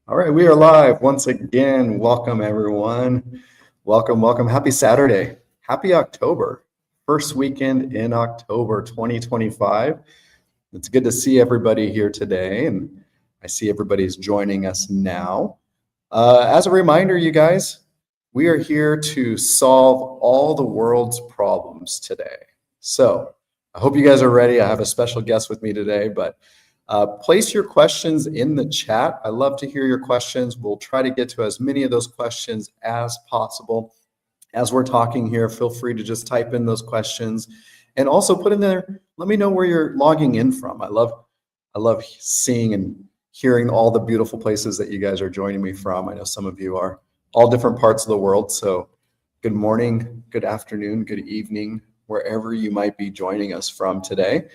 All right, we are live once again. Welcome, everyone. Welcome, welcome. Happy Saturday. Happy October. First weekend in October 2025. It's good to see everybody here today, and I see everybody's joining us now. As a reminder, you guys, we are here to solve all the world's problems today. So I hope you guys are ready. I have a special guest with me today, but place your questions in the chat. I love to hear your questions. We'll try to get to as many of those questions as possible. As we're talking here, feel free to just type in those questions and also put in there, let me know where you're logging in from. I love seeing and hearing all the beautiful places that you guys are joining me from. I know some of you are all different parts of the world. So good morning, good afternoon, good evening, wherever you might be joining us from today.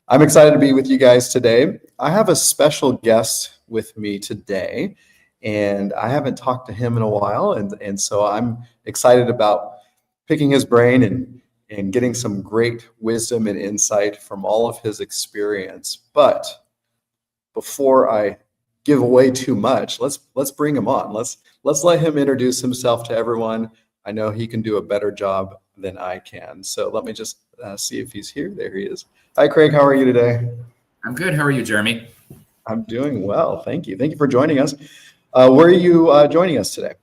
I'm excited to be with you guys today. I have a special guest with me today, and I haven't talked to him in a while, and so I'm excited about picking his brain and getting some great wisdom and insight from all of his experience. But before I give away too much, let's bring him on. Let's let him introduce himself to everyone. I know he can do a better job than I can. So let me just see if he's here. There he is. Hi, Craig. How are you today? I'm good. How are you, Jeremy? I'm doing well. Thank you. Thank you for joining us. Where are you joining us today?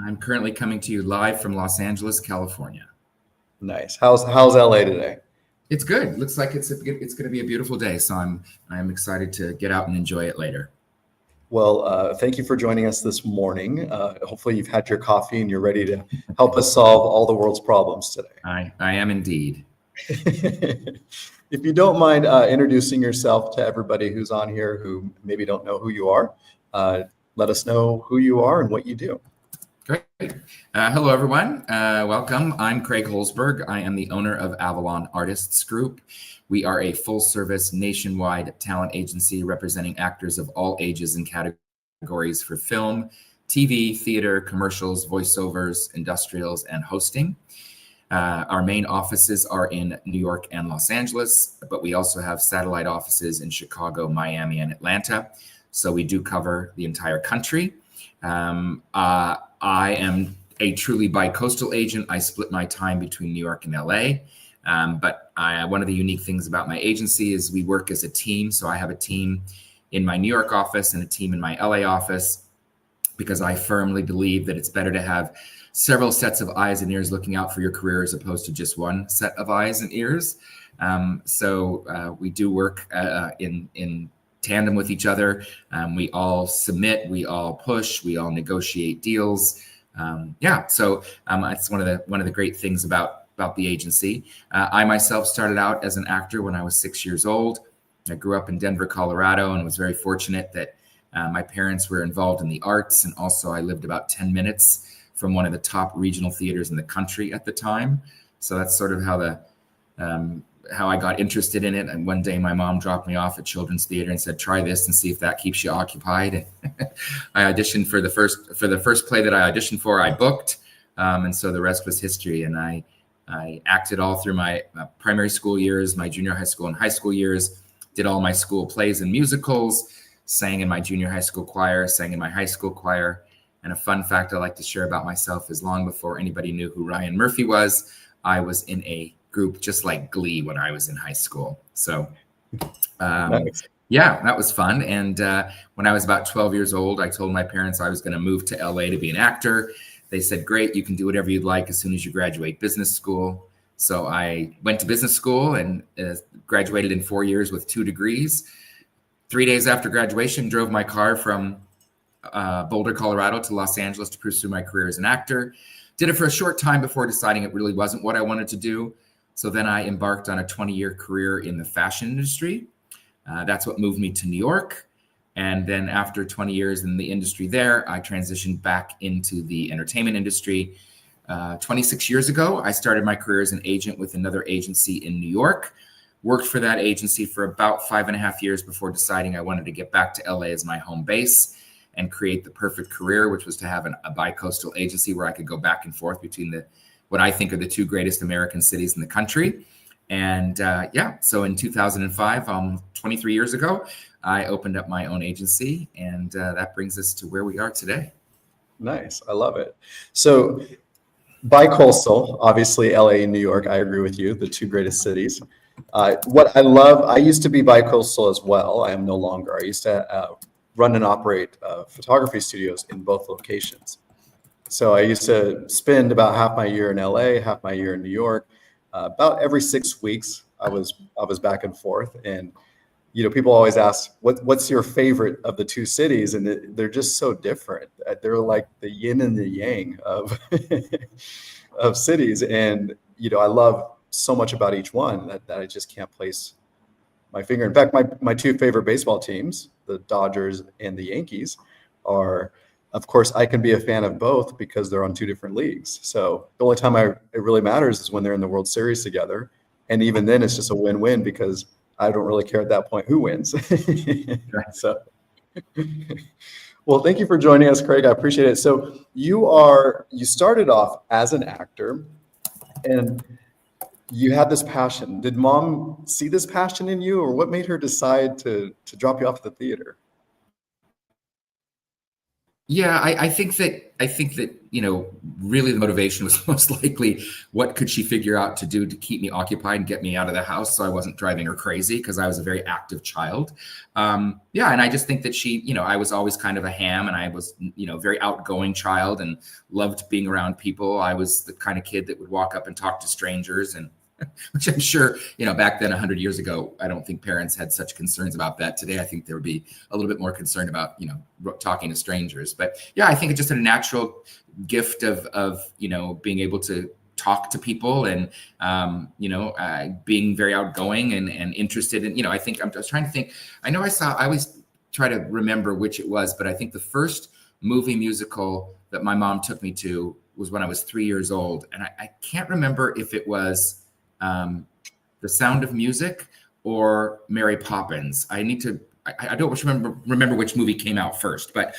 I'm currently coming to you live from Los Angeles, California. Nice. How's LA today? It's good. Looks like it's going to be a beautiful day. So I'm excited to get out and enjoy it later. Well, thank you for joining us this morning. Hopefully you've had your coffee and you're ready to help us solve all the world's problems today. I am indeed. If you don't mind introducing yourself to everybody who's on here who maybe don't know who you are, let us know who you are and what you do. Great. Hello, everyone. Welcome. I'm Craig Holzberg. I am the owner of Avalon Artists Group. We are a full-service nationwide talent agency representing actors of all ages and categories for film, TV, theater, commercials, voiceovers, industrials, and hosting. Our main offices are in New York and Los Angeles, but we also have satellite offices in Chicago, Miami, and Atlanta. So we do cover the entire country. I am a truly bi-coastal agent. I split my time between New York and LA. But one of the unique things about my agency is we work as a team. So I have a team in my New York office and a team in my LA office, because I firmly believe that it's better to have several sets of eyes and ears looking out for your career as opposed to just one set of eyes and ears. So we do work in tandem with each other. We all submit, we all push, we all negotiate deals. So it's one of the great things about the agency. I myself started out as an actor when I was 6 years old. I grew up in Denver, Colorado, and was very fortunate that my parents were involved in the arts. And also I lived about 10 minutes from one of the top regional theaters in the country at the time. So that's sort of how I got interested in it. And one day my mom dropped me off at Children's Theater and said, try this and see if that keeps you occupied. I auditioned for the first play that I auditioned for, I booked. And so the rest was history. And I acted all through my primary school years, my junior high school and high school years, did all my school plays and musicals, sang in my junior high school choir, sang in my high school choir. And a fun fact I like to share about myself is long before anybody knew who Ryan Murphy was, I was in a group just like Glee when I was in high school. So Nice. yeah, that was fun. And when I was about 12 years old, I told my parents I was going to move to LA to be an actor. They said, great, you can do whatever you'd like as soon as you graduate business school. So I went to business school and graduated in 4 years with 2 degrees. 3 days after graduation, drove my car from Boulder, Colorado to Los Angeles to pursue my career as an actor. Did it for a short time before deciding it really wasn't what I wanted to do. So then I embarked on a 20-year career in the fashion industry. That's what moved me to New York. And then after 20 years in the industry there, I transitioned back into the entertainment industry. 26 years ago, I started my career as an agent with another agency in New York. Worked for that agency for about 5.5 years before deciding I wanted to get back to LA as my home base and create the perfect career, which was to have a bi-coastal agency where I could go back and forth between what I think are the 2 greatest American cities in the country. And so in 2005, 23 years ago, I opened up my own agency, and that brings us to where we are today. Nice. I love it. So bi-coastal, obviously LA and New York, I agree with you, the two greatest cities. What I love, I used to be bi-coastal as well. I am no longer. I used to run and operate photography studios in both locations. So I used to spend about half my year in LA, half my year in New York. About every 6 weeks, I was back and forth. And people always ask, what's your favorite of the two cities? And they're just so different. They're like the yin and the yang of of cities. And I love so much about each one that I just can't place my finger. In fact, my two favorite baseball teams, the Dodgers and the Yankees, are, of course, I can be a fan of both because they're on two different leagues. So the only time it really matters is when they're in the World Series together. And even then, it's just a win-win because I don't really care at that point who wins. So, well, thank you for joining us, Craig. I appreciate it. So you started off as an actor, and you had this passion. Did mom see this passion in you, or what made her decide to drop you off at the theater? Yeah, I think that really the motivation was most likely what could she figure out to do to keep me occupied and get me out of the house so I wasn't driving her crazy, because I was a very active child. And I just think that I was always kind of a ham, and I was very outgoing child and loved being around people. I was the kind of kid that would walk up and talk to strangers, and which I'm sure, back then 100 years ago, I don't think parents had such concerns about that. Today, I think there would be a little bit more concerned about, talking to strangers. But yeah, I think it's just a natural gift of being able to talk to people and, being very outgoing and interested in, I was trying to think, I always try to remember which it was, but I think the first movie musical that my mom took me to was when I was 3 years old. And I can't remember if it was The Sound of Music or Mary Poppins. I don't remember which movie came out first, but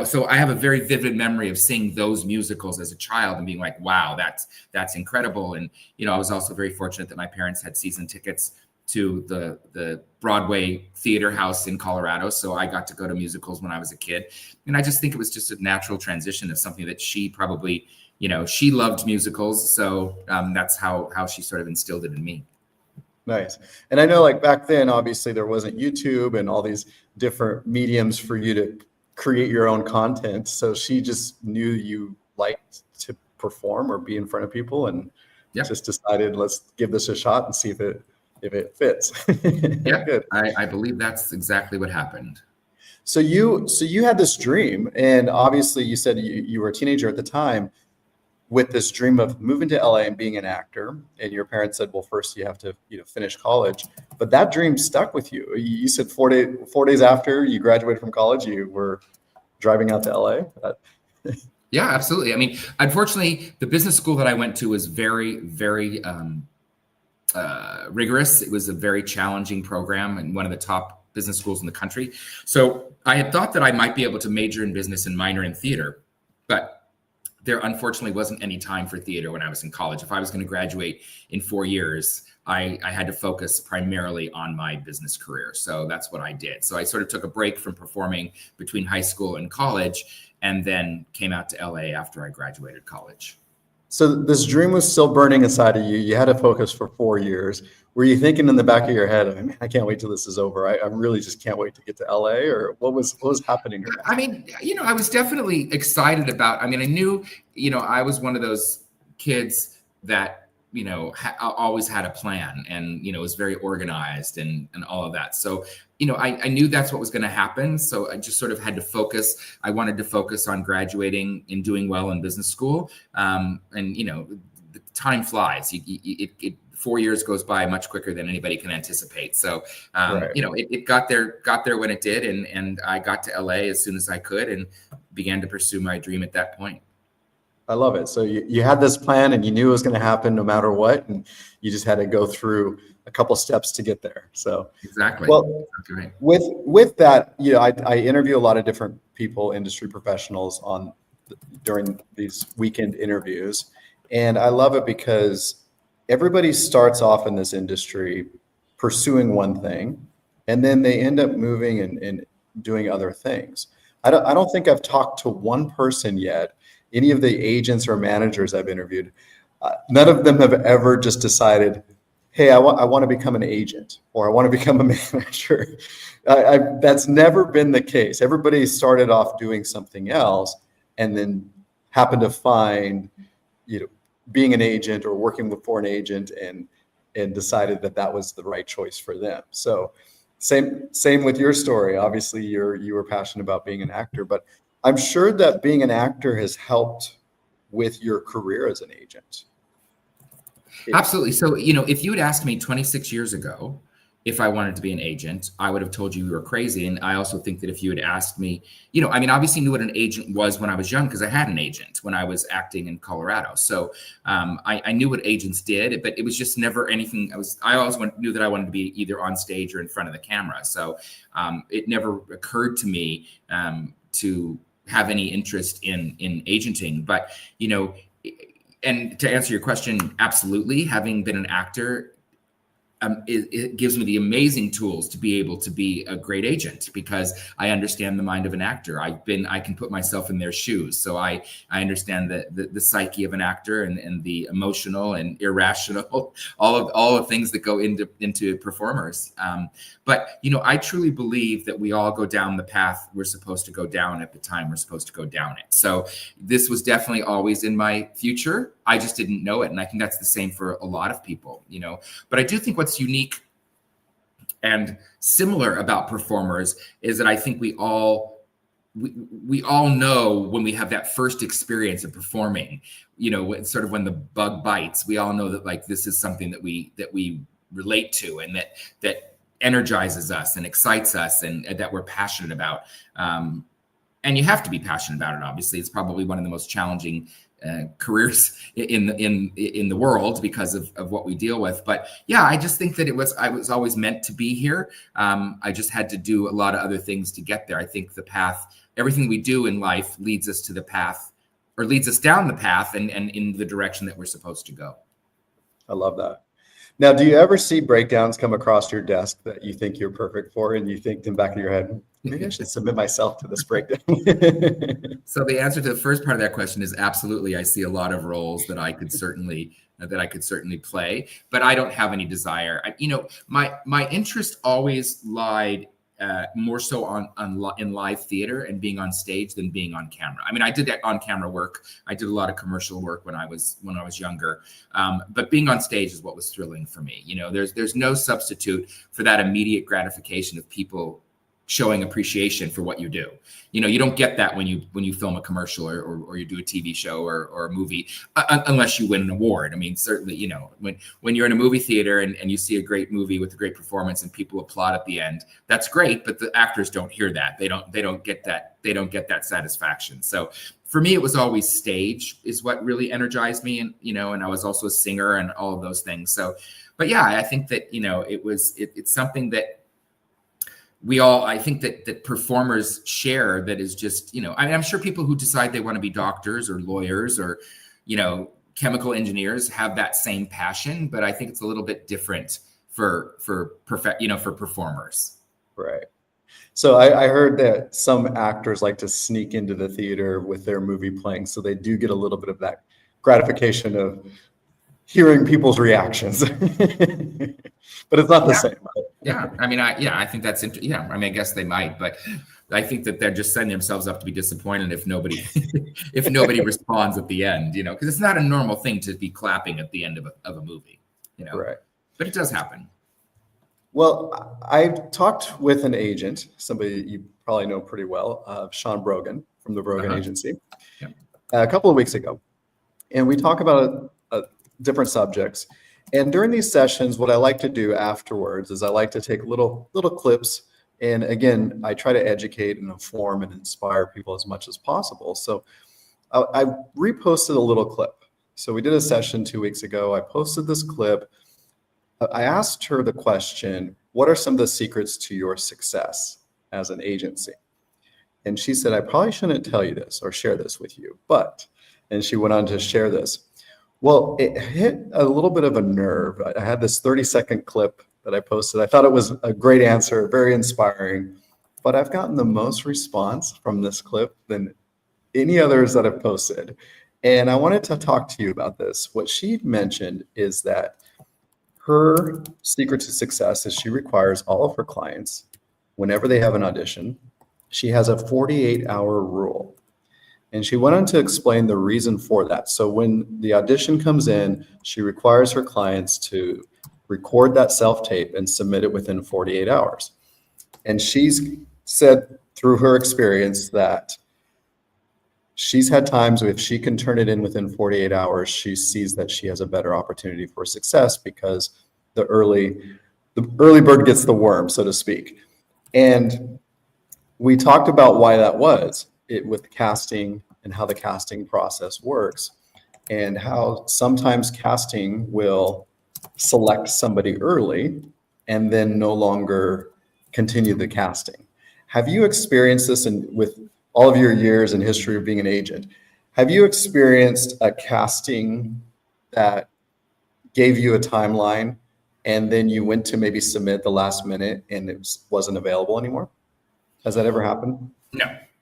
so I have a very vivid memory of seeing those musicals as a child and being like, wow, that's incredible. And I was also very fortunate that my parents had season tickets to the Broadway theater house in Colorado, so I got to go to musicals when I was a kid. And I just think it was just a natural transition of something that she probably, she loved musicals, so that's how she sort of instilled it in me. Nice. And I know, like, back then, obviously there wasn't YouTube and all these different mediums for you to create your own content. So she just knew you liked to perform or be in front of people, and just decided, let's give this a shot and see if it fits. Yeah, good. I believe that's exactly what happened. So you had this dream, and obviously you said you were a teenager at the time, with this dream of moving to LA and being an actor. And your parents said, well, first you have to, finish college. But that dream stuck with you. You said 4 days after you graduated from college, you were driving out to LA. Yeah, absolutely. I mean, unfortunately, the business school that I went to was very, very rigorous. It was a very challenging program and one of the top business schools in the country. So I had thought that I might be able to major in business and minor in theater, but there unfortunately wasn't any time for theater when I was in college. If I was going to graduate in 4 years, I had to focus primarily on my business career. So that's what I did. So I sort of took a break from performing between high school and college, and then came out to LA after I graduated college. So this dream was still burning inside of you. You had to focus for 4 years. Were you thinking in the back of your head, man, I can't wait till this is over. I really just can't wait to get to LA, or what was happening? I mean, I was definitely excited about, I knew, I was one of those kids that, always had a plan and, was very organized and all of that. So, I knew that's what was going to happen. So I just sort of had to focus. I wanted to focus on graduating and doing well in business school. And, the time flies. 4 years goes by much quicker than anybody can anticipate. So, Right. It got there when it did. And I got to LA as soon as I could and began to pursue my dream at that point. I love it. So you had this plan and you knew it was going to happen no matter what. And you just had to go through a couple steps to get there. So exactly. Well, right. with that, I interview a lot of different people, industry professionals during these weekend interviews. And I love it because everybody starts off in this industry pursuing one thing, and then they end up moving and doing other things. I don't think I've talked to one person yet, any of the agents or managers I've interviewed, none of them have ever just decided, hey, I want to become an agent, or I want to become a manager. That's never been the case. Everybody started off doing something else and then happened to find, being an agent or working for an agent and decided that was the right choice for them. So same with your story. Obviously, you were passionate about being an actor, but I'm sure that being an actor has helped with your career as an agent. Absolutely. So, if you had asked me 26 years ago if I wanted to be an agent, I would have told you were crazy. And I also think that if you had asked me, obviously knew what an agent was when I was young because I had an agent when I was acting in Colorado. So I knew what agents did, but it was just never anything. I always knew that I wanted to be either on stage or in front of the camera. So it never occurred to me to have any interest in agenting. But, and to answer your question, absolutely. Having been an actor, it gives me the amazing tools to be able to be a great agent because I understand the mind of an actor. I can put myself in their shoes. So I understand the psyche of an actor and the emotional and irrational, all of things that go into performers. But, I truly believe that we all go down the path we're supposed to go down at the time we're supposed to go down it. So this was definitely always in my future. I just didn't know it. And I think that's the same for a lot of people, but I do think what's unique and similar about performers is that I think we all know when we have that first experience of performing, sort of when the bug bites, we all know that like this is something that we relate to and that energizes us and excites us and that we're passionate about. And you have to be passionate about it. Obviously, it's probably one of the most challenging careers in the world because of what we deal with. But yeah, I just think that I was always meant to be here. I just had to do a lot of other things to get there. I think the path, everything we do in life leads us to the path or leads us down the path and in the direction that we're supposed to go. I love that. Now, do you ever see breakdowns come across your desk that you think you're perfect for and you think in the back of your head, maybe I should submit myself to this breakdown? So the answer to the first part of that question is absolutely. I see a lot of roles that I could certainly play, but I don't have any desire. My interest always lied more so in live theater and being on stage than being on camera. I mean, I did that on camera work. I did a lot of commercial work when I was younger. But being on stage is what was thrilling for me. There's no substitute for that immediate gratification of people showing appreciation for what you do. You don't get that when you film a commercial or you do a TV show or a movie, unless you win an award. I mean, certainly, when you're in a movie theater and you see a great movie with a great performance and people applaud at the end, that's great, but the actors don't hear that. They don't get that satisfaction. So for me, it was always stage is what really energized me. And I was also a singer and all of those things. So, but yeah, I think that, it's something that I think that performers share that is just, I'm sure people who decide they want to be doctors or lawyers or, chemical engineers have that same passion, but I think it's a little bit different for performers. Right. So I heard that some actors like to sneak into the theater with their movie playing. So they do get a little bit of that gratification of hearing people's reactions, but it's not the same. Yeah. I mean, I think that's interesting. Yeah. I mean, I guess they might, but I think that they're just setting themselves up to be disappointed if nobody responds at the end, because it's not a normal thing to be clapping at the end of a movie, Right. But it does happen. Well, I talked with an agent, somebody you probably know pretty well, Sean Brogan from the Brogan Agency, a couple of weeks ago. And we talk about different subjects. And during these sessions, what I like to do afterwards is I like to take little clips. And again, I try to educate and inform and inspire people as much as possible. So I reposted a little clip. So we did a session 2 weeks ago. I posted this clip. I asked her the question, what are some of the secrets to your success as an agency? And she said, I probably shouldn't tell you this or share this with you, and she went on to share this. Well, it hit a little bit of a nerve. I had this 30-second clip that I posted. I thought it was a great answer, very inspiring, but I've gotten the most response from this clip than any others that I've posted. And I wanted to talk to you about this. What she mentioned is that her secret to success is she requires all of her clients, whenever they have an audition, she has a 48-hour rule. And she went on to explain the reason for that. So when the audition comes in, she requires her clients to record that self-tape and submit it within 48 hours. And she's said through her experience that she's had times if she can turn it in within 48 hours, she sees that she has a better opportunity for success because the early bird gets the worm, so to speak. And we talked about why that was with casting and how the casting process works and how sometimes casting will select somebody early and then no longer continue the casting. Have you experienced this with all of your years in history of being an agent? Have you experienced a casting that gave you a timeline and then you went to maybe submit the last minute and it wasn't available anymore? Has that ever happened?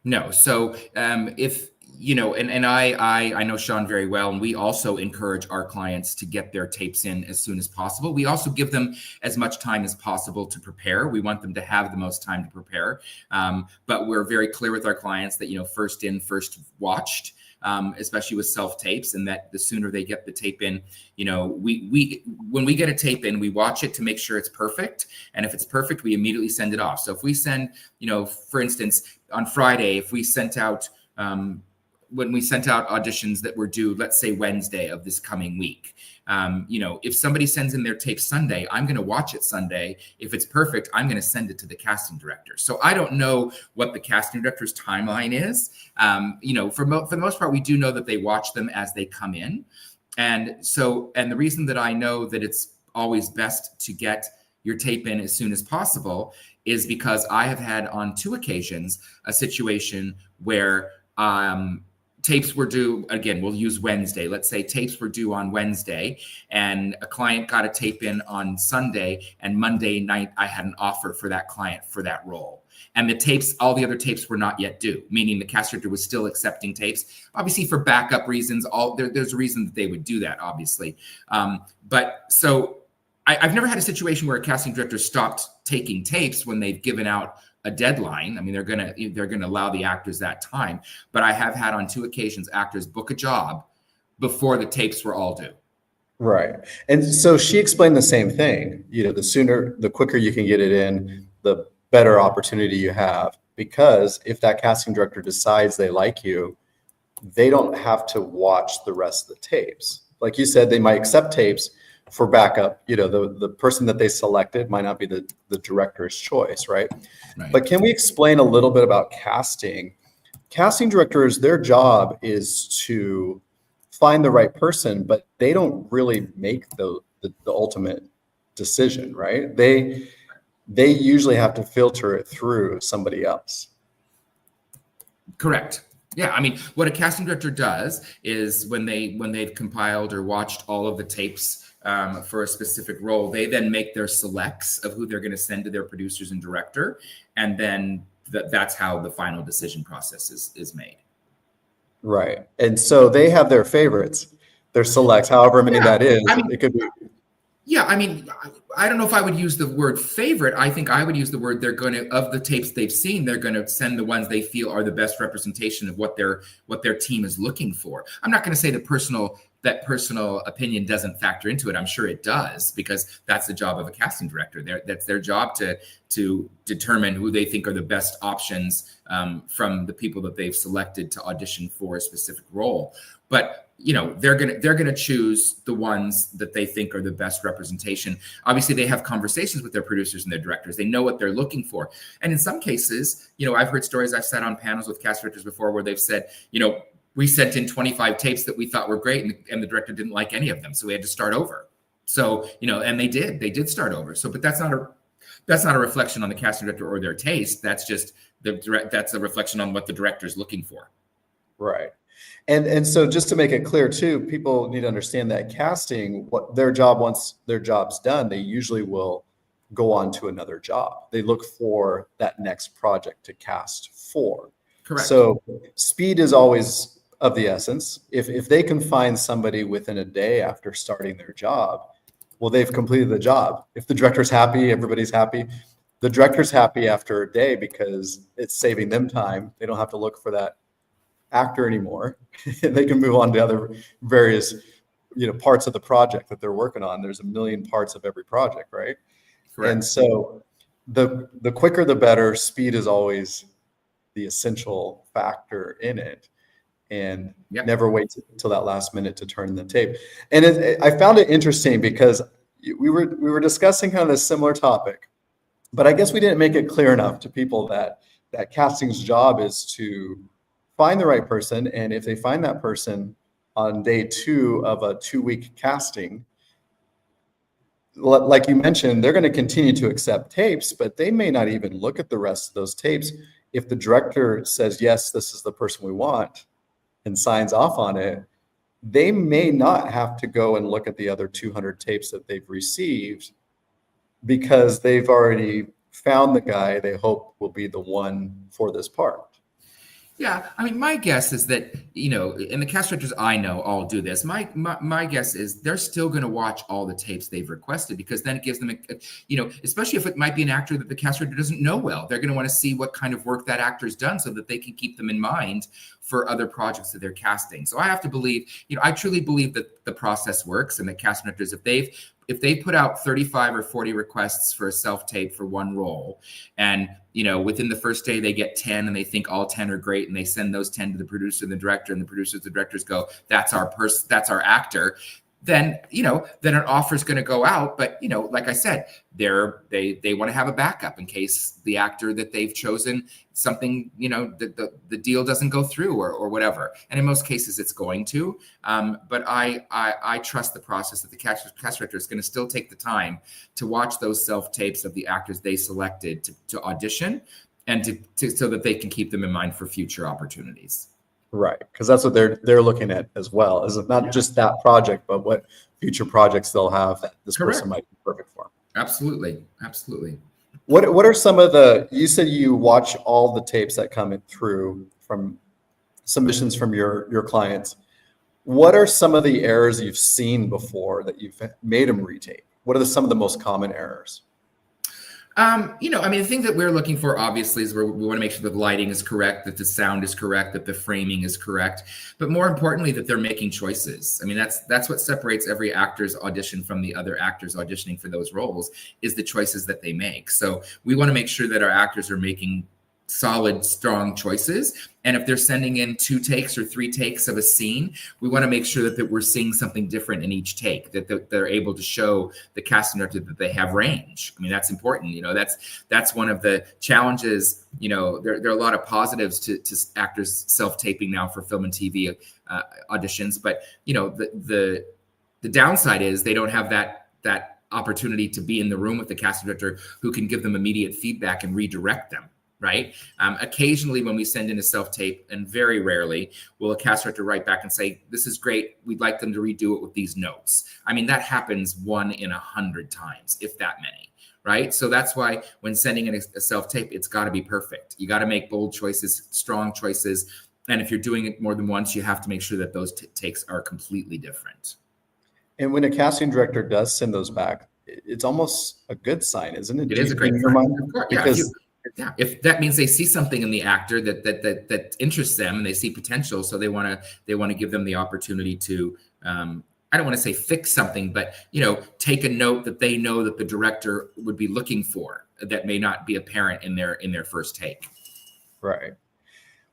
No. So if you know, and I know Sean very well, and we also encourage our clients to get their tapes in as soon as possible. We also give them as much time as possible to prepare. We want them to have the most time to prepare, but we're very clear with our clients that first in, first watched. Especially with self tapes, and that the sooner they get the tape in, we when we get a tape in, we watch it to make sure it's perfect, and if it's perfect, we immediately send it off. So if we send, for instance, on Friday, if we sent out when we sent out auditions that were due, let's say Wednesday of this coming week, if somebody sends in their tape Sunday, I'm going to watch it Sunday. If it's perfect, I'm going to send it to the casting director. So I don't know what the casting director's timeline is. For the most part, we do know that they watch them as they come in. And the reason that I know that it's always best to get your tape in as soon as possible is because I have had on 2 occasions a situation where tapes were due, again, we'll use Wednesday. Let's say tapes were due on Wednesday and a client got a tape in on Sunday, and Monday night I had an offer for that client for that role. And the tapes, all the other tapes were not yet due, meaning the cast director was still accepting tapes. Obviously for backup reasons, there's a reason that they would do that, obviously. But so I've never had a situation where a casting director stopped taking tapes when they've given out a deadline. I mean, they're gonna allow the actors that time. But I have had on 2 occasions actors book a job before the tapes were all due. Right. And so she explained the same thing. The quicker you can get it in, the better opportunity you have. Because if that casting director decides they like you, they don't have to watch the rest of the tapes. Like you said, they might accept tapes for backup. The person that they selected might not be the director's choice, right? But can we explain a little bit about casting? Casting directors, their job is to find the right person, but they don't really make the ultimate decision, right? They usually have to filter it through somebody else. Correct. Yeah, I mean, what a casting director does is when they've compiled or watched all of the tapes for a specific role, they then make their selects of who they're going to send to their producers and director, and then that's how the final decision process is made. Right. And so they have their favorites, their selects, however many that is. It could be. Yeah, I mean, I don't know if I would use the word favorite. I think I would use the word of the tapes they've seen, they're going to send the ones they feel are the best representation of what their team is looking for. I'm not going to say that personal opinion doesn't factor into it. I'm sure it does, because that's the job of a casting director. That's their job to determine who they think are the best options from the people that they've selected to audition for a specific role. But they're gonna choose the ones that they think are the best representation. Obviously, they have conversations with their producers and their directors. They know what they're looking for, and in some cases, I've heard stories. I've sat on panels with cast directors before where they've said, we sent in 25 tapes that we thought were great, and the director didn't like any of them, so we had to start over. So and they did start over. So, but that's not a reflection on the casting director or their taste. That's just that's a reflection on what the director is looking for. Right. And so just to make it clear too, people need to understand that casting, what their job, once their job's done, they usually will go on to another job. They look for that next project to cast for. Correct. So speed is always of the essence. If they can find somebody within a day after starting their job, well, they've completed the job. If the director's happy, everybody's happy. The director's happy after a day because it's saving them time. They don't have to look for that actor anymore. They can move on to other various, parts of the project that they're working on. There's a million parts of every project, right? Correct. And so the quicker the better. Speed is always the essential factor in it. And never wait until that last minute to turn the tape. And I found it interesting because we were discussing kind of a similar topic, but I guess we didn't make it clear enough to people that casting's job is to find the right person. And if they find that person on day 2 of a 2-week casting, like you mentioned, they're going to continue to accept tapes, but they may not even look at the rest of those tapes. If the director says, yes, this is the person we want, and signs off on it, they may not have to go and look at the other 200 tapes that they've received because they've already found the guy they hope will be the one for this part. Yeah, I mean, my guess is that, and the cast directors I know all do this. My guess is they're still going to watch all the tapes they've requested, because then it gives them, especially if it might be an actor that the cast director doesn't know well, they're going to want to see what kind of work that actor's done so that they can keep them in mind for other projects that they're casting. So I have to believe, I truly believe that the process works, and that cast directors, if they put out 35 or 40 requests for a self-tape for one role, and within the first day they get 10 and they think all 10 are great, and they send those 10 to the producer and the director, and the producers, the directors go, that's our actor, then then an offer is going to go out. But like I said, they want to have a backup in case the actor that they've chosen, something, the deal doesn't go through or whatever. And in most cases it's going to, but I trust the process that the cast director is going to still take the time to watch those self tapes of the actors they selected to audition, and to so that they can keep them in mind for future opportunities. Right, because that's what they're looking at as well. Is it not just that project, but what future projects they'll have that this person might be perfect for. Absolutely. What are some of you said you watch all the tapes that come through from submissions from your clients. What are some of the errors you've seen before that you've made them retape? What are some of the most common errors? The thing that we're looking for, obviously, is we want to make sure that the lighting is correct, that the sound is correct, that the framing is correct, but more importantly, that they're making choices. I mean, that's what separates every actor's audition from the other actors auditioning for those roles, is the choices that they make. So we want to make sure that our actors are making solid, strong choices. And if they're sending in 2 takes or 3 takes of a scene, we want to make sure that we're seeing something different in each take, that they're able to show the casting director that they have range. I mean, that's important. That's one of the challenges. There are a lot of positives to actors self-taping now for film and TV auditions, but the downside is they don't have that opportunity to be in the room with the casting director who can give them immediate feedback and redirect them. Right. Occasionally when we send in a self-tape, and very rarely, will a cast director write back and say, this is great, we'd like them to redo it with these notes. I mean, that happens 1 in 100 times, if that many. Right. So that's why when sending in a self-tape, it's got to be perfect. You got to make bold choices, strong choices. And if you're doing it more than once, you have to make sure that those takes are completely different. And when a casting director does send those back, it's almost a good sign, isn't it? It is a great sign. Because if that means they see something in the actor that interests them, and they see potential, so they want to give them the opportunity to, I don't want to say fix something, but take a note that they know that the director would be looking for that may not be apparent in their first take. Right.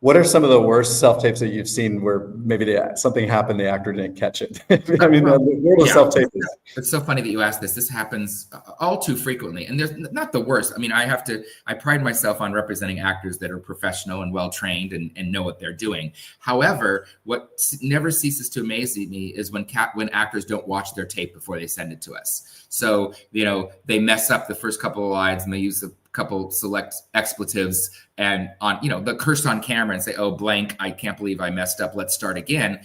What are some of the worst self-tapes that you've seen where maybe something happened, the actor didn't catch it? I mean, the world of self-tape is... It's so funny that you asked this. This happens all too frequently, and there's not the worst. I mean, I pride myself on representing actors that are professional and well-trained and know what they're doing. However, what never ceases to amaze me is when actors don't watch their tape before they send it to us. So, they mess up the first couple of lines and they use couple select expletives and on, the curse on camera and say, oh, blank, I can't believe I messed up. Let's start again.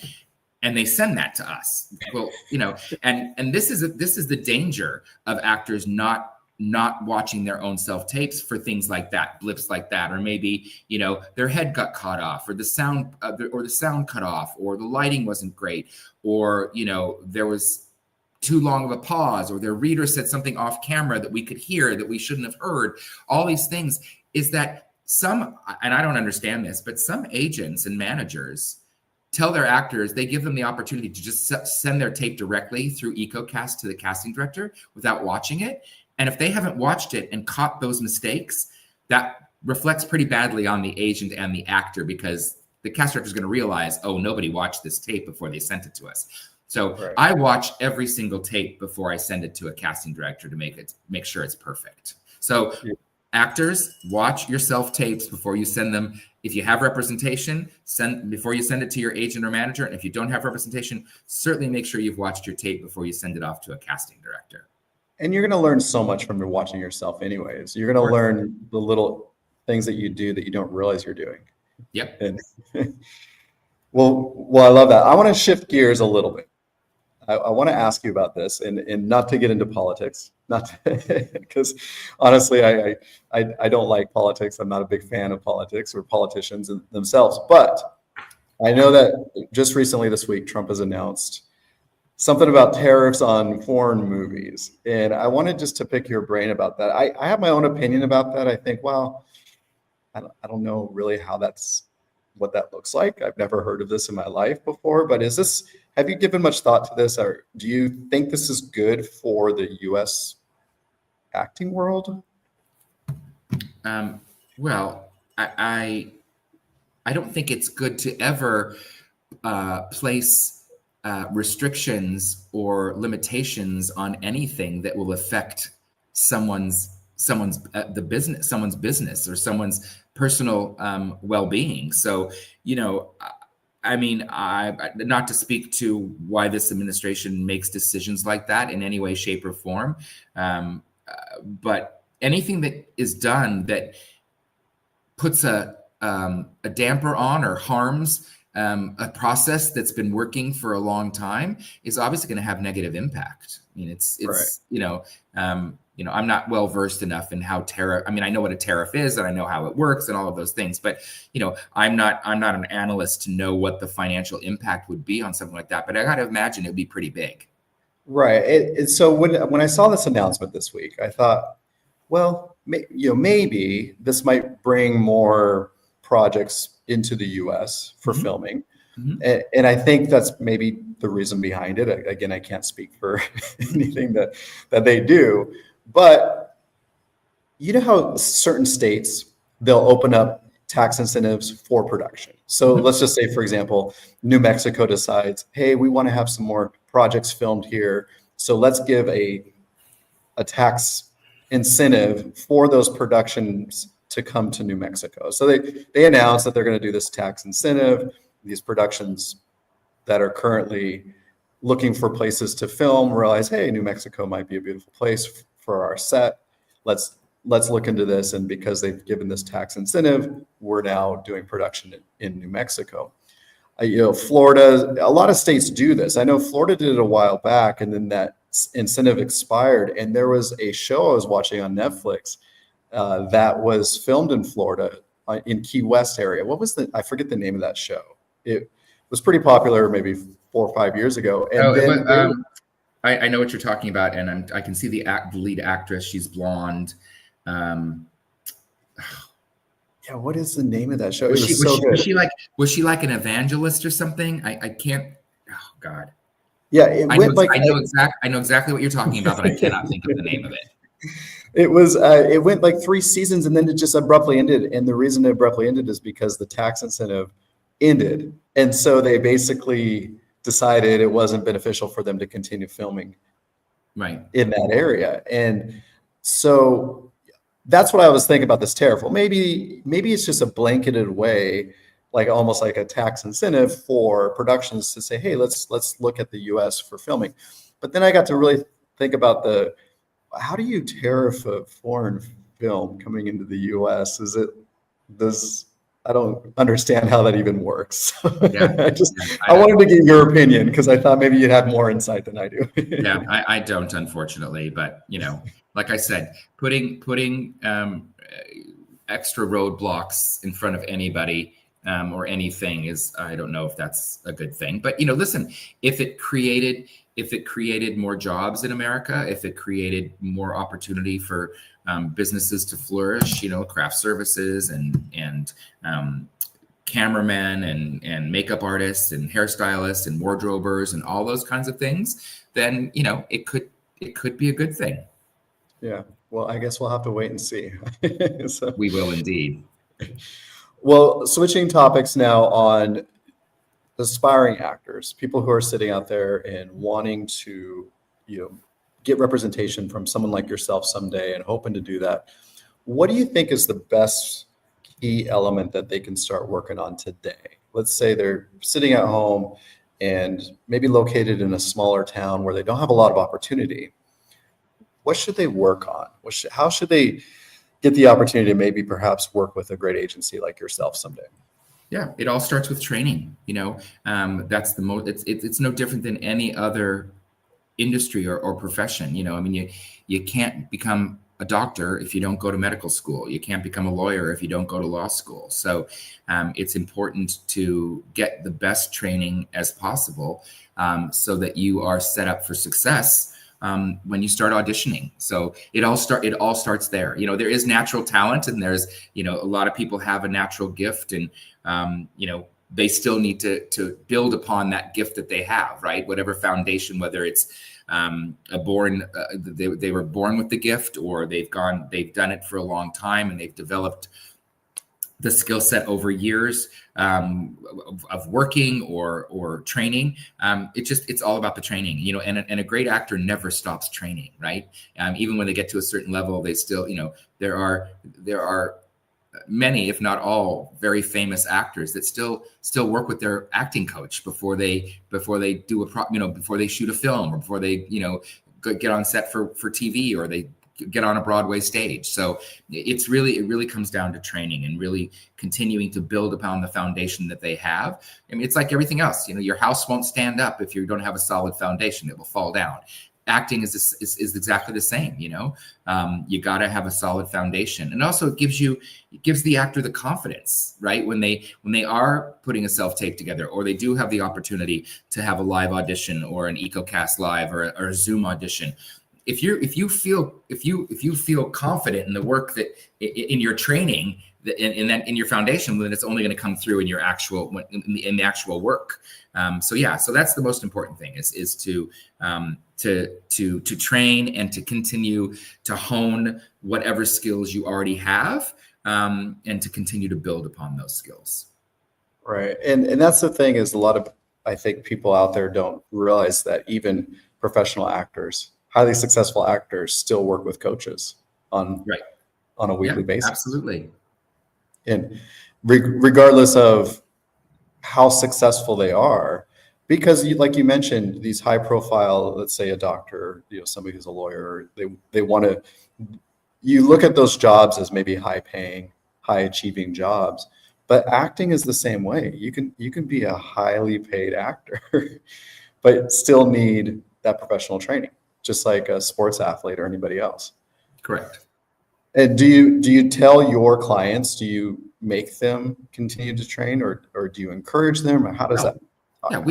And they send that to us. Well, and this is the danger of actors not watching their own self tapes for things like that, blips like that, or maybe their head got caught off, or the sound cut off, or the lighting wasn't great, or there was too long of a pause, or their reader said something off camera that we could hear that we shouldn't have heard. All these things is that and I don't understand this, but some agents and managers tell their actors, they give them the opportunity to just send their tape directly through EcoCast to the casting director without watching it. And if they haven't watched it and caught those mistakes, that reflects pretty badly on the agent and the actor, because the cast director is going to realize, oh, nobody watched this tape before they sent it to us. So right. I watch every single tape before I send it to a casting director to make sure it's perfect. So actors, watch your self tapes before you send them. If you have representation, before you send it to your agent or manager. And if you don't have representation, certainly make sure you've watched your tape before you send it off to a casting director. And you're going to learn so much from watching yourself anyways. You're going to learn the little things that you do that you don't realize you're doing. Yep. And well, I love that. I want to shift gears a little bit. I want to ask you about this, and not to get into politics, because honestly, I don't like politics. I'm not a big fan of politics or politicians themselves. But I know that just recently this week, Trump has announced something about tariffs on foreign movies. And I wanted just to pick your brain about that. I have my own opinion about that. I think, well, I don't know really what that looks like. I've never heard of this in my life before, but have you given much thought to this, or do you think this is good for the U.S. acting world? Well, I don't think it's good to ever place restrictions or limitations on anything that will affect someone's business or someone's personal well-being. So, not to speak to why this administration makes decisions like that in any way, shape, or form, but anything that is done that puts a damper on or harms a process that's been working for a long time is obviously going to have negative impact. I mean, it's right. I'm not well versed enough in how tariff. I mean, I know what a tariff is and I know how it works and all of those things, but I'm not an analyst to know what the financial impact would be on something like that. But I got to imagine it would be pretty big. Right. So when I saw this announcement this week, I thought, well, maybe this might bring more projects into the U.S. for mm-hmm. filming. Mm-hmm. And I think that's maybe the reason behind it. Again, I can't speak for anything that they do, but you know how certain states, they'll open up tax incentives for production. So mm-hmm. let's just say, for example, New Mexico decides, hey, we want to have some more projects filmed here. So let's give a tax incentive for those productions to come to New Mexico. So they announced that they're going to do this tax incentive. These productions that are currently looking for places to film realize, hey, New Mexico might be a beautiful place for our set. Let's look into this. And because they've given this tax incentive, we're now doing production in New Mexico. Florida, a lot of states do this. I know Florida did it a while back, and then that incentive expired. And there was a show I was watching on Netflix that was filmed in Florida, in Key West area. I forget the name of that show. It was pretty popular maybe 4 or 5 years ago. And I know what you're talking about, and I can see the lead actress. She's blonde. Yeah, what is the name of that show? Was she like an evangelist or something? I can't. Oh God. Yeah, I know exactly what you're talking about, but I cannot think of the name of it. It went like 3 seasons, and then it just abruptly ended. And the reason it abruptly ended is because the tax incentive ended. And so they basically decided it wasn't beneficial for them to continue filming in that area. And so that's what I was thinking about this tariff. Well, maybe it's just a blanketed way, like almost like a tax incentive for productions to say, hey, let's look at the US for filming. But then I got to really think about how do you tariff a foreign film coming into the US? I don't understand how that even works. Yeah, I I, wanted to get your opinion because I thought maybe you'd have more insight than I do. yeah, I don't, unfortunately, but like I said, putting extra roadblocks in front of anybody or anything is, I don't know if that's a good thing. But listen, if it created more jobs in America, if it created more opportunity for businesses to flourish, craft services and cameramen and makeup artists and hairstylists and wardrobers and all those kinds of things, then it could be a good thing. Yeah. Well, I guess we'll have to wait and see. So, We will indeed. well, switching topics now on aspiring actors, people who are sitting out there and wanting to, get representation from someone like yourself someday and hoping to do that. What do you think is the best key element that they can start working on today? Let's say they're sitting at home and maybe located in a smaller town where they don't have a lot of opportunity. What should they work on? How should they get the opportunity to maybe perhaps work with a great agency like yourself someday? Yeah, it all starts with training. That's the most. It's no different than any other industry or profession. I mean, you can't become a doctor if you don't go to medical school. You can't become a lawyer if you don't go to law school. So it's important to get the best training as possible so that you are set up for success when you start auditioning. So it all starts there. There is natural talent, and there's a lot of people have a natural gift, and they still need to build upon that gift that they have, right? Whatever foundation, whether it's they were born with the gift, or they've done it for a long time and they've developed the skill set over years of working or training. It's all about the training, and a great actor never stops training, right? Even when they get to a certain level, they still, there are many, if not all, very famous actors that still work with their acting coach before they do before they shoot a film, or before they get on set for TV, or they get on a Broadway stage. So it really comes down to training and really continuing to build upon the foundation that they have. I mean, it's like everything else. Your house won't stand up if you don't have a solid foundation. It will fall down. Acting is exactly the same. You got to have a solid foundation, and also it gives the actor the confidence, right? When they are putting a self-tape together, or they do have the opportunity to have a live audition, or an EcoCast live, or a Zoom audition. If you feel confident in the work that in your training, in your foundation, then it's only going to come through in your in the actual work. So that's the most important thing is to train and to continue to hone whatever skills you already have, and to continue to build upon those skills. Right. And that's the thing, is a lot of, I think, people out there don't realize that even professional actors, highly successful actors, still work with coaches on a weekly basis. Absolutely. And regardless of how successful they are, because like you mentioned, these high profile, let's say a doctor, somebody who's a lawyer, they want to, you look at those jobs as maybe high paying, high achieving jobs, but acting is the same way. You can be a highly paid actor, but still need that professional training, just like a sports athlete or anybody else. Correct. And do you tell your clients, do you make them continue to train, or do you encourage them, or how does that? Yeah,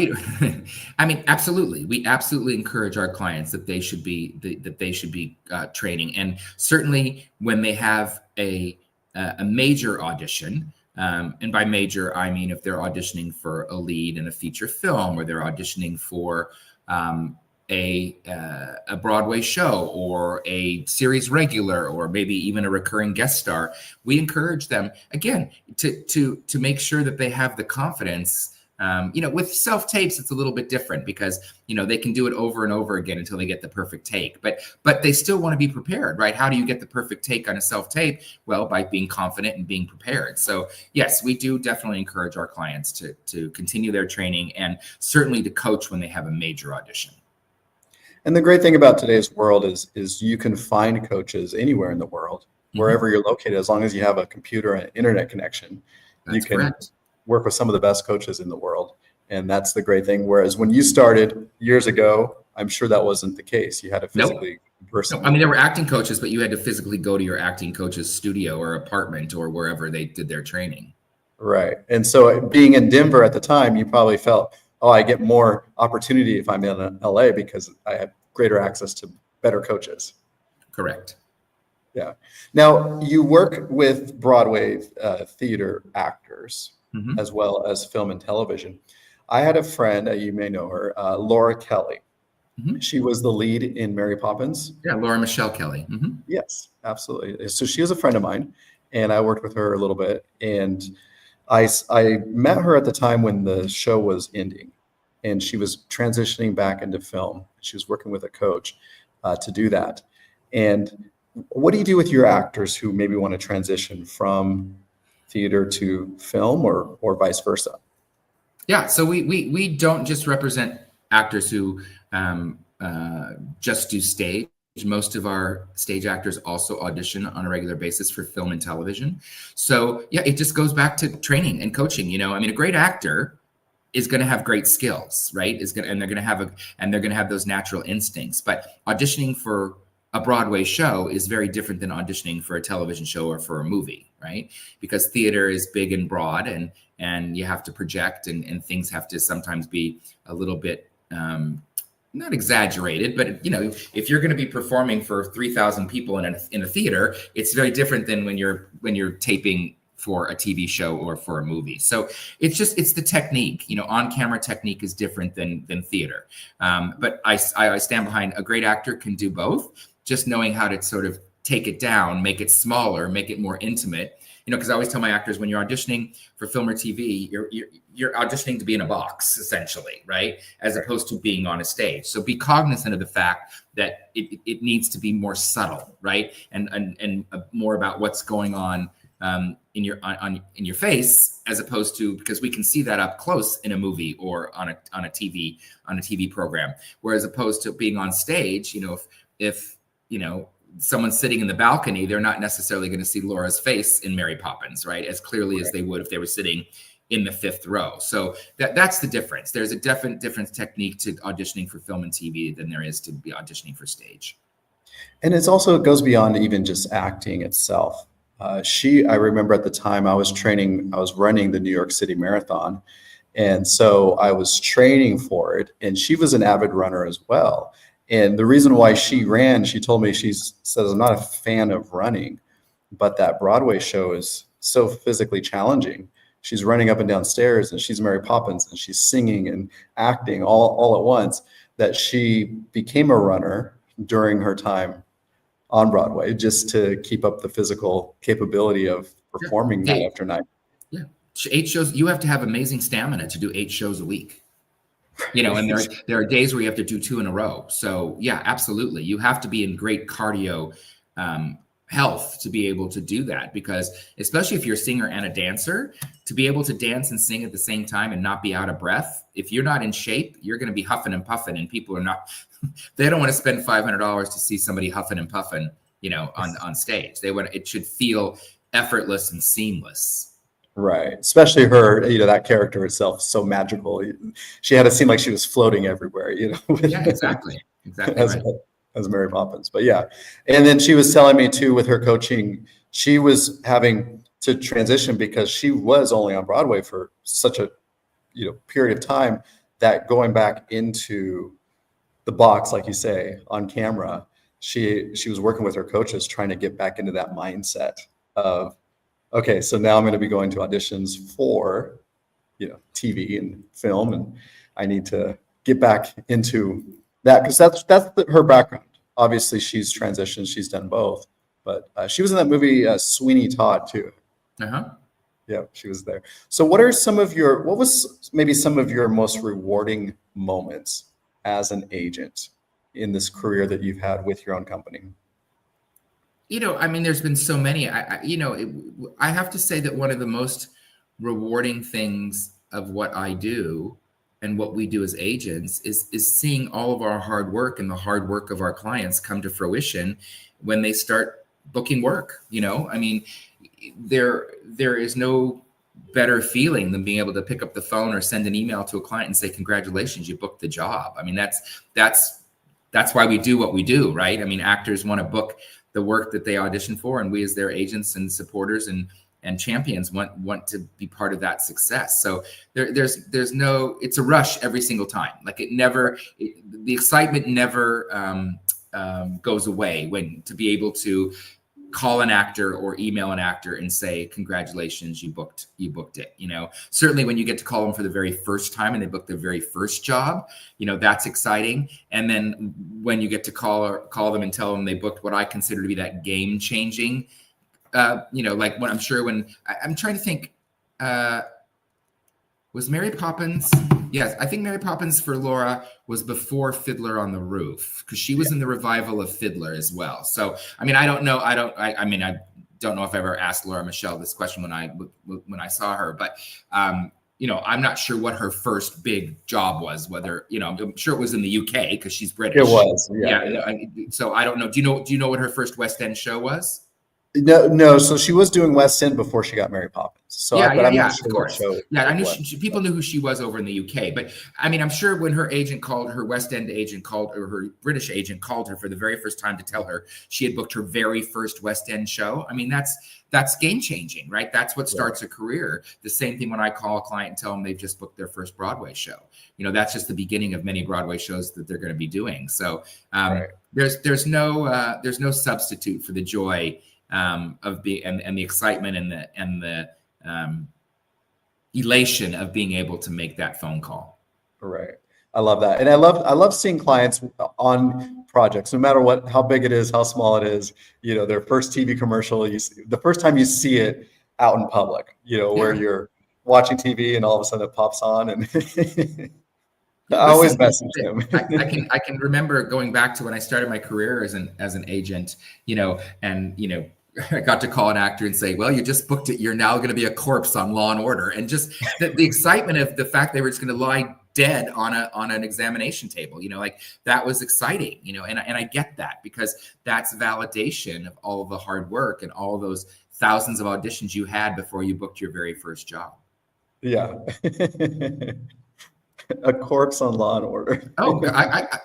I mean, absolutely. We absolutely encourage our clients that they should be training, and certainly when they have a major audition, and by major I mean if they're auditioning for a lead in a feature film, or they're auditioning for a Broadway show, or a series regular, or maybe even a recurring guest star, we encourage them again to make sure that they have the confidence. With self-tapes, it's a little bit different because, they can do it over and over again until they get the perfect take, but they still want to be prepared, right? How do you get the perfect take on a self-tape? Well, by being confident and being prepared. So yes, we do definitely encourage our clients to continue their training, and certainly to coach when they have a major audition. And the great thing about today's world is you can find coaches anywhere in the world. wherever you're located, as long as you have a computer and internet connection, you That's can correct. work with some of the best coaches in the world. And that's the great thing. Whereas when you started years ago, I'm sure that wasn't the case. You had to Nope. physically in No, person. I mean, there were acting coaches, but you had to physically go to your acting coach's studio or apartment or wherever they did their training. Right. And so being in Denver at the time, you probably felt, oh, I get more opportunity if I'm in LA because I have greater access to better coaches. Correct. Yeah. Now, you work with Broadway theater actors as well as film and television. I had a friend, you may know her, Laura Kelly. She was the lead in Mary Poppins. Yeah, Laura Michelle Kelly. Yes, absolutely. So she was a friend of mine, and I worked with her a little bit. And I met her at the time when the show was ending, and she was transitioning back into film. She was working with a coach to do that. And what do you do with your actors who maybe want to transition from theater to film or vice versa? Yeah, so we don't just represent actors who just do stage. Most of our stage actors also audition on a regular basis for film and television. So yeah, it just goes back to training and coaching. I mean, a great actor is going to have great skills, right? And they're going to have those natural instincts. But auditioning for a Broadway show is very different than auditioning for a television show or for a movie, right? Because theater is big and broad, and you have to project, and things have to sometimes be a little bit not exaggerated, but if you're going to be performing for 3,000 people in a theater, it's very different than when you're taping for a TV show or for a movie. So it's the technique. On-camera technique is different than theater. But I stand behind a great actor can do both. Just knowing how to sort of take it down, make it smaller, make it more intimate. Because I always tell my actors, when you're auditioning for film or TV, you're auditioning to be in a box, essentially, right? As opposed to being on a stage. So be cognizant of the fact that it needs to be more subtle, right? And more about what's going on in your face, as opposed to, because we can see that up close in a movie or on a TV program. Whereas opposed to being on stage, if someone's sitting in the balcony, they're not necessarily going to see Laura's face in Mary Poppins, right? As clearly as they would if they were sitting in the fifth row. So that's the difference. There's a definite difference technique to auditioning for film and TV than there is to be auditioning for stage. And it goes beyond even just acting itself. I remember at the time I was running the New York City Marathon. And so I was training for it, and she was an avid runner as well. And the reason why she ran, she told me, she says, I'm not a fan of running, but that Broadway show is so physically challenging. She's running up and down stairs, and she's Mary Poppins, and she's singing and acting all at once, that she became a runner during her time on Broadway just to keep up the physical capability of performing night after night. Yeah. 8 shows, you have to have amazing stamina to do 8 shows a week. And there are days where you have to do 2 in a row. So yeah, absolutely. You have to be in great cardio health to be able to do that, because especially if you're a singer and a dancer, to be able to dance and sing at the same time and not be out of breath, if you're not in shape, you're going to be huffing and puffing, and people are not, they don't want to spend $500 to see somebody huffing and puffing, on stage. It should feel effortless and seamless. Right. Especially her, that character itself, so magical. She had to seem like she was floating everywhere, Yeah, exactly. as, right. As Mary Poppins. But yeah. And then she was telling me too, with her coaching, she was having to transition because she was only on Broadway for such a, period of time, that going back into the box, like you say, on camera, she was working with her coaches trying to get back into that mindset of, okay, so now I'm going to be going to auditions for, TV and film, and I need to get back into that, because that's her background. Obviously, she's transitioned; she's done both. But she was in that movie Sweeney Todd too. Yeah, she was there. So, what was maybe some of your most rewarding moments as an agent in this career that you've had with your own company? I mean, there's been so many. I have to say that one of the most rewarding things of what I do and what we do as agents is seeing all of our hard work and the hard work of our clients come to fruition when they start booking work. I mean, there is no better feeling than being able to pick up the phone or send an email to a client and say, congratulations, you booked the job. I mean, that's why we do what we do, right? I mean, actors want to book the work that they audition for, and we as their agents and supporters and champions want to be part of that success. So there's no, it's a rush every single time. Like the excitement never goes away when to be able to call an actor or email an actor and say, congratulations, you booked it. Certainly when you get to call them for the very first time and they book their very first job, that's exciting. And then when you get to call them and tell them they booked what I consider to be that game changing, like when I'm trying to think, was Mary Poppins? Yes, I think Mary Poppins for Laura was before Fiddler on the Roof, because she was in the revival of Fiddler as well. So, I mean, I don't know if I ever asked Laura Michelle this question when I saw her, but I'm not sure what her first big job was. Whether I'm sure it was in the UK because she's British. It was, yeah. So I don't know. Do you know what her first West End show was? No. So she was doing West End before she got Mary Poppins. So I'm not sure of course. I knew people knew who she was over in the UK, but I mean, I'm sure when her agent called, her West End agent called, or her British agent called her for the very first time to tell her she had booked her very first West End show. I mean, that's game changing, right? That's what starts a career. The same thing when I call a client and tell them they've just booked their first Broadway show. That's just the beginning of many Broadway shows that they're going to be doing. So there's no substitute for the joy of being and the excitement and the elation of being able to make that phone call. Right. I love that. And I love seeing clients on projects, no matter how big it is, how small it is, their first TV commercial, the first time you see it out in public, where you're watching TV and all of a sudden it pops on and I always message them. I can remember going back to when I started my career as an agent, I got to call an actor and say, well, you just booked it. You're now going to be a corpse on Law and Order. And just the excitement of the fact they were just going to lie dead on an examination table, like that was exciting, and I get that because that's validation of all of the hard work and all of those thousands of auditions you had before you booked your very first job. Yeah. A corpse on Law and Order. Oh,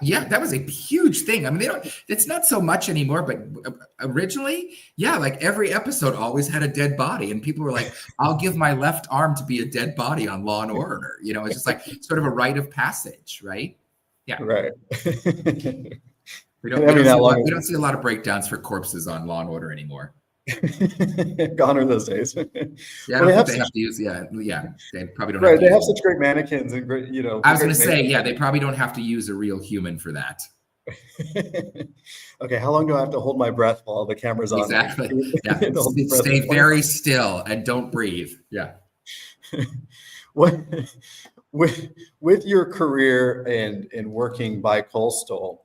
yeah, that was a huge thing. I mean, it's not so much anymore, but originally, yeah, like every episode always had a dead body, and people were like, "I'll give my left arm to be a dead body on Law and Order." It's just like sort of a rite of passage, right? Yeah, right. We don't see a lot of breakdowns for corpses on Law and Order anymore. Gone are those days. Yeah, they have to use. They probably don't. Right, they have such great mannequins and great, I was going to say, yeah, they probably don't have to use a real human for that. Okay, how long do I have to hold my breath while the camera's on? Exactly. Yeah. Stay very still and don't breathe. Yeah. With your career and working by Coastal,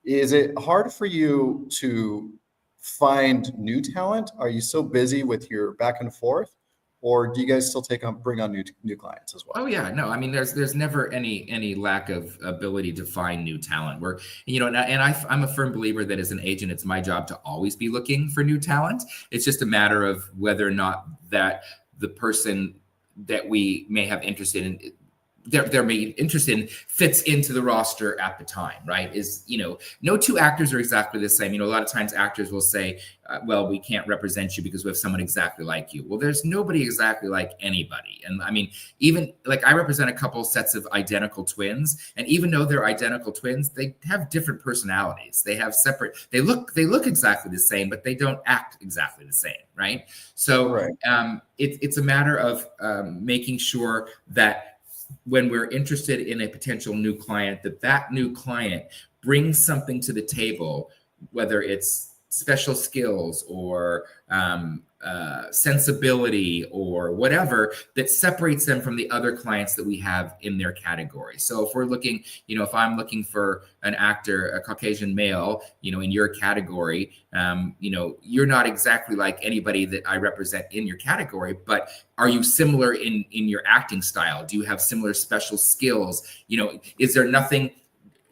is it hard for you to find new talent? Are you so busy with your back and forth, or do you guys still bring on new clients as well? Oh yeah, no, I mean there's never any lack of ability to find new talent. I'm a firm believer that as an agent, it's my job to always be looking for new talent. It's just a matter of whether or not that the person that we may have interested in fits into the roster at the time, right? No two actors are exactly the same. A lot of times actors will say, well, we can't represent you because we have someone exactly like you. Well, there's nobody exactly like anybody. And I mean, even like I represent a couple sets of identical twins, and even though they're identical twins, they have different personalities. They have they look exactly the same, but they don't act exactly the same, right? So right. It's a matter of making sure that when we're interested in a potential new client, that new client brings something to the table, whether it's special skills or sensibility or whatever, that separates them from the other clients that we have in their category. So if we're looking, if I'm looking for an actor, a Caucasian male, in your category, you're not exactly like anybody that I represent in your category, but are you similar in your acting style? Do you have similar special skills? Is there something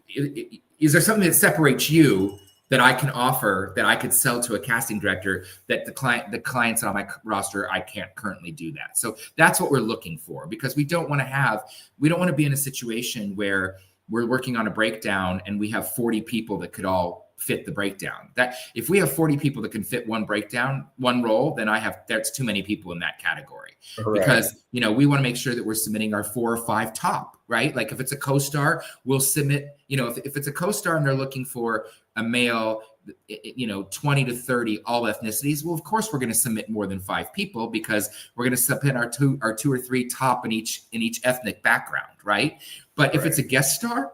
that separates you that I can offer, that I could sell to a casting director, that the clients on my roster, I can't currently do that. So that's what we're looking for, because we don't want to be in a situation where we're working on a breakdown and we have 40 people that could all fit the breakdown. That if we have 40 people that can fit one breakdown, one role, then that's too many people in that category. Right. Because, we want to make sure that we're submitting our 4 or 5 top, right? Like if it's a co-star, we'll submit, if it's a co-star and they're looking for a male, 20 to 30 all ethnicities, well, of course we're going to submit more than 5 people, because we're going to submit our two or three top in each ethnic background, right? But if it's a guest star,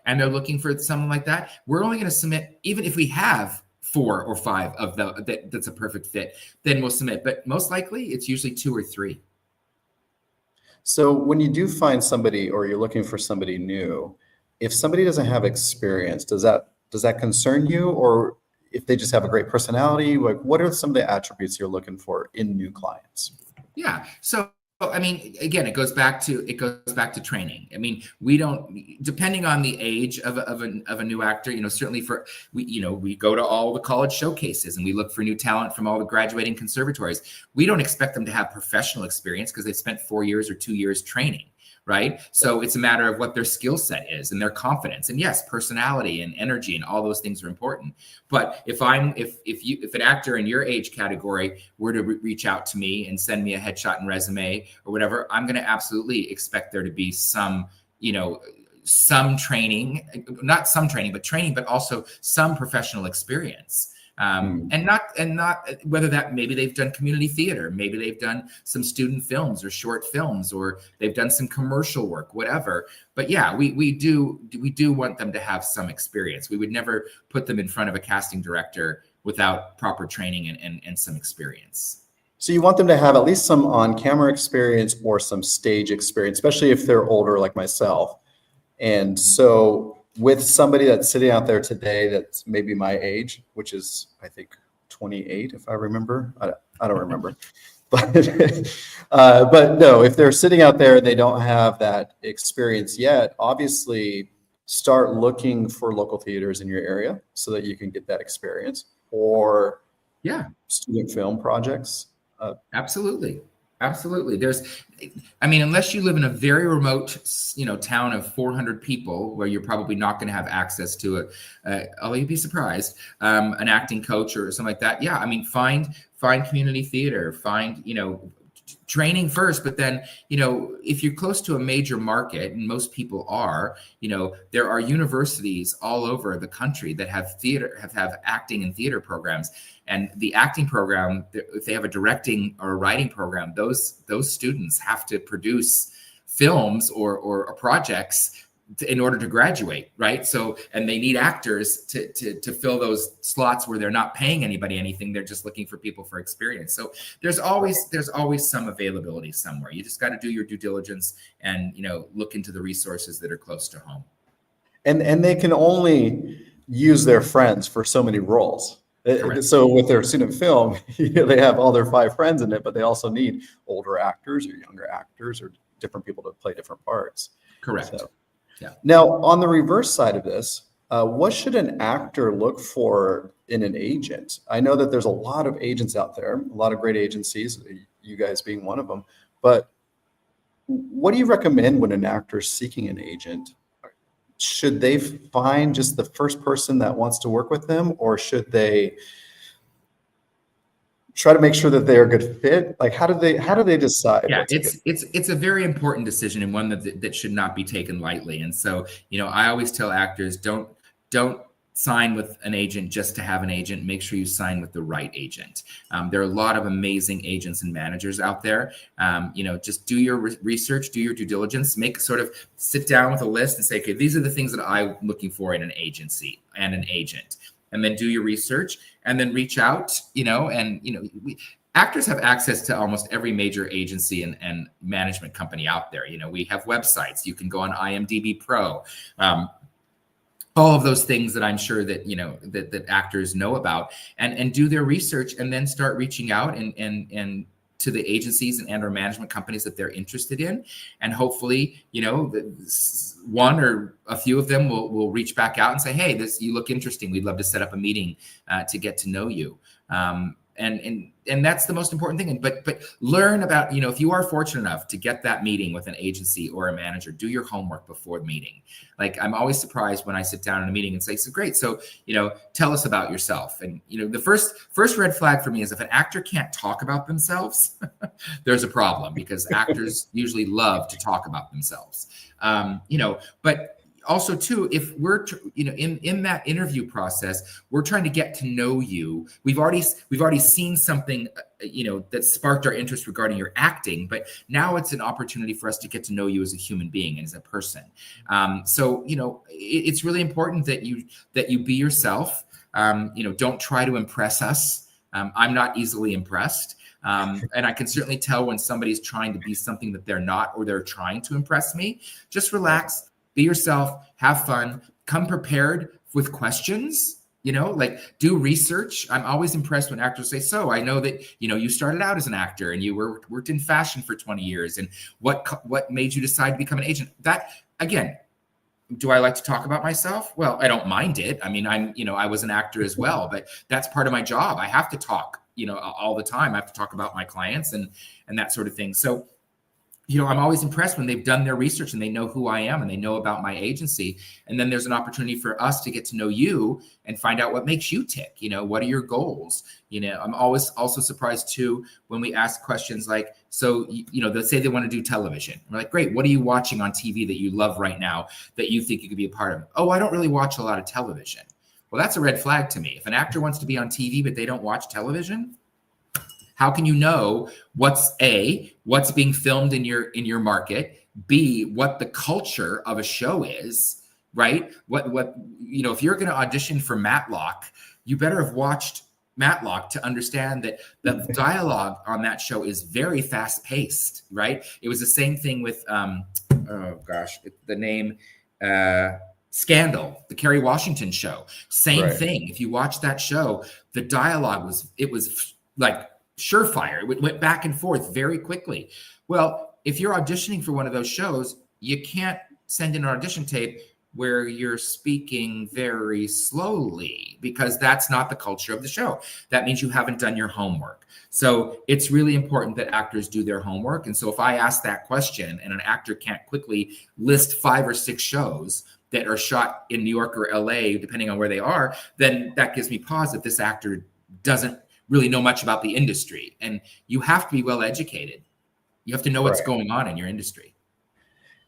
and they're looking for someone like that, we're only going to submit, even if we have 4 or 5 of that's a perfect fit, then we'll submit. But most likely it's usually 2 or 3. So when you do find somebody, or you're looking for somebody new, if somebody doesn't have experience, does that concern you? Or if they just have a great personality, like what are some of the attributes you're looking for in new clients? Yeah. So I mean, again, it goes back to training. I mean, we don't, depending on the age of a new actor, certainly we go to all the college showcases and we look for new talent from all the graduating conservatories. We don't expect them to have professional experience because they've spent 4 years or 2 years training. Right. So it's a matter of what their skill set is and their confidence. And yes, personality and energy and all those things are important. But if an actor in your age category were to reach out to me and send me a headshot and resume or whatever, I'm going to absolutely expect there to be some training, not some training, but also some professional experience. And not whether that maybe they've done community theater, maybe they've done some student films or short films, or they've done some commercial work, whatever. But yeah, we do want them to have some experience. We would never put them in front of a casting director without proper training and some experience. So you want them to have at least some on-camera experience or some stage experience, especially if they're older like myself. And so with somebody that's sitting out there today that's maybe my age, which is, I think, 28, if I remember. I don't remember. But no, if they're sitting out there and they don't have that experience yet, obviously start looking for local theaters in your area so that you can get that experience, or student film projects. Absolutely. Unless you live in a very remote, town of 400 people where you're probably not going to have access to although you'd be surprised, an acting coach or something like that. Yeah. I mean, find community theater, find, training first, but then, if you're close to a major market, and most people are, there are universities all over the country that have acting and theater programs. And the acting program, if they have a directing or a writing program, those students have to produce films or projects in order to graduate, right? So, and they need actors to fill those slots where they're not paying anybody anything. They're just looking for people for experience. So there's always some availability somewhere. You just got to do your due diligence and, look into the resources that are close to home. And they can only use their friends for so many roles. Correct. So with their student film, they have all their 5 friends in it, but they also need older actors or younger actors or different people to play different parts. Correct. So, yeah. Now, on the reverse side of this, what should an actor look for in an agent? I know that there's a lot of agents out there, a lot of great agencies, you guys being one of them, but what do you recommend when an actor is seeking an agent? Should they find just the first person that wants to work with them, or should they try to make sure that they're a good fit? Like, how do they decide? Yeah, it's a very important decision, and one that should not be taken lightly. And so, I always tell actors, don't sign with an agent just to have an agent. Make sure you sign with the right agent. There are a lot of amazing agents and managers out there. Just do your research, do your due diligence, sit down with a list and say, okay, these are the things that I'm looking for in an agency and an agent. And then do your research and then reach out, actors have access to almost every major agency and management company out there. We have websites. You can go on IMDb Pro. All of those things that I'm sure that, that actors know about, and do their research, and then start reaching out and to the agencies and or management companies that they're interested in. And hopefully, one or a few of them will reach back out and say, hey, you look interesting. We'd love to set up a meeting to get to know you. And that's the most important thing. But learn about, if you are fortunate enough to get that meeting with an agency or a manager, do your homework before the meeting. Like, I'm always surprised when I sit down in a meeting and say, so great. So, tell us about yourself. And, the first red flag for me is if an actor can't talk about themselves, there's a problem, because actors usually love to talk about themselves. But also too, if we're, in that interview process, we're trying to get to know you. We've already seen something, that sparked our interest regarding your acting, but now it's an opportunity for us to get to know you as a human being and as a person. So, it's really important that you be yourself. Don't try to impress us. I'm not easily impressed. And I can certainly tell when somebody's trying to be something that they're not, or they're trying to impress me. Just relax. Be yourself, have fun, come prepared with questions, do research. I'm always impressed when actors say, so I know that, you started out as an actor and you worked in fashion for 20 years. And what made you decide to become an agent? That, again, do I like to talk about myself? Well, I don't mind it. I mean, I was an actor as well, but that's part of my job. I have to talk, all the time. I have to talk about my clients and that sort of thing. So, I'm always impressed when they've done their research and they know who I am and they know about my agency. And then there's an opportunity for us to get to know you and find out what makes you tick. What are your goals? I'm always also surprised too when we ask questions like, so, they'll say they want to do television. We're like, great. What are you watching on TV that you love right now that you think you could be a part of? Oh, I don't really watch a lot of television. Well, that's a red flag to me. If an actor wants to be on TV, but they don't watch television, how can you know what's being filmed in your market, B, what the culture of a show is, right? What if you're going to audition for Matlock, you better have watched Matlock to understand that the dialogue on that show is very fast paced, right? It was the same thing with the name Scandal, the Kerry Washington show. Same thing. If you watch that show, the dialogue was like surefire. It went back and forth very quickly. Well, if you're auditioning for one of those shows, you can't send in an audition tape where you're speaking very slowly, because that's not the culture of the show. That means you haven't done your homework. So it's really important that actors do their homework. And so if I ask that question and an actor can't quickly list 5 or 6 shows that are shot in New York or LA, depending on where they are, then that gives me pause that this actor doesn't really know much about the industry. And you have to be well educated. You have to know what's going on in your industry.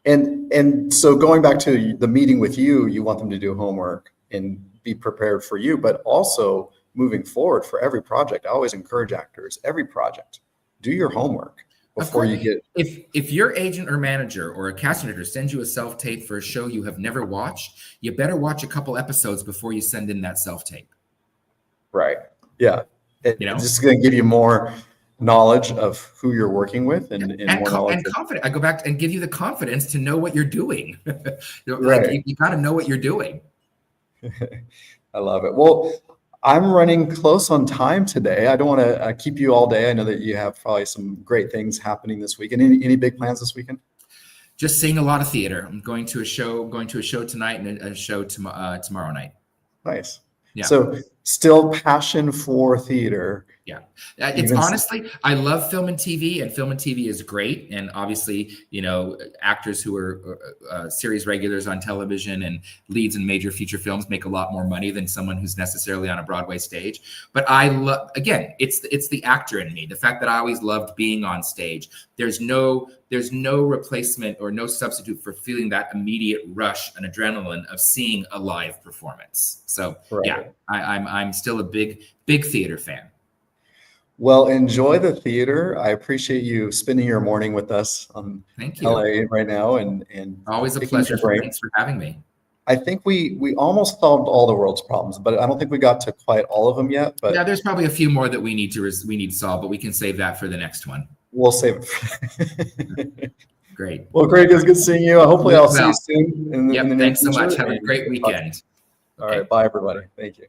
And so going back to the meeting with you want them to do homework and be prepared for you, but also moving forward for every project. I always encourage actors, every project, do your homework before you get. If your agent or manager or a casting director sends you a self-tape for a show you have never watched, you better watch a couple episodes before you send in that self-tape. Right. Yeah. It's just going to give you more knowledge of who you're working with and more knowledge. And confidence. I go back and give you the confidence to know what you're doing. Right. You got to know what you're doing. I love it. Well, I'm running close on time today. I don't want to keep you all day. I know that you have probably some great things happening this weekend. Any big plans this weekend? Just seeing a lot of theater. I'm going to a show tonight and a show tomorrow night. Nice. Yeah. So still passion for theater. Yeah. It's honestly, I love film and TV, and film and TV is great. And obviously, actors who are series regulars on television and leads in major feature films make a lot more money than someone who's necessarily on a Broadway stage. But I love, again, it's the actor in me, the fact that I always loved being on stage. There's no replacement or no substitute for feeling that immediate rush and adrenaline of seeing a live performance. So yeah, I'm still a big theater fan. Well, enjoy the theater. I appreciate you spending your morning with us on LA right now, and always a pleasure. Thanks for having me. I think we almost solved all the world's problems, but I don't think we got to quite all of them yet. But yeah, there's probably a few more that we need to solve, but we can save that for the next one. We'll save it. Great. Well, Craig, it's good seeing you. Hopefully I'll see you soon. Thanks so much. Have a great weekend. All right. Bye, everybody. Thank you.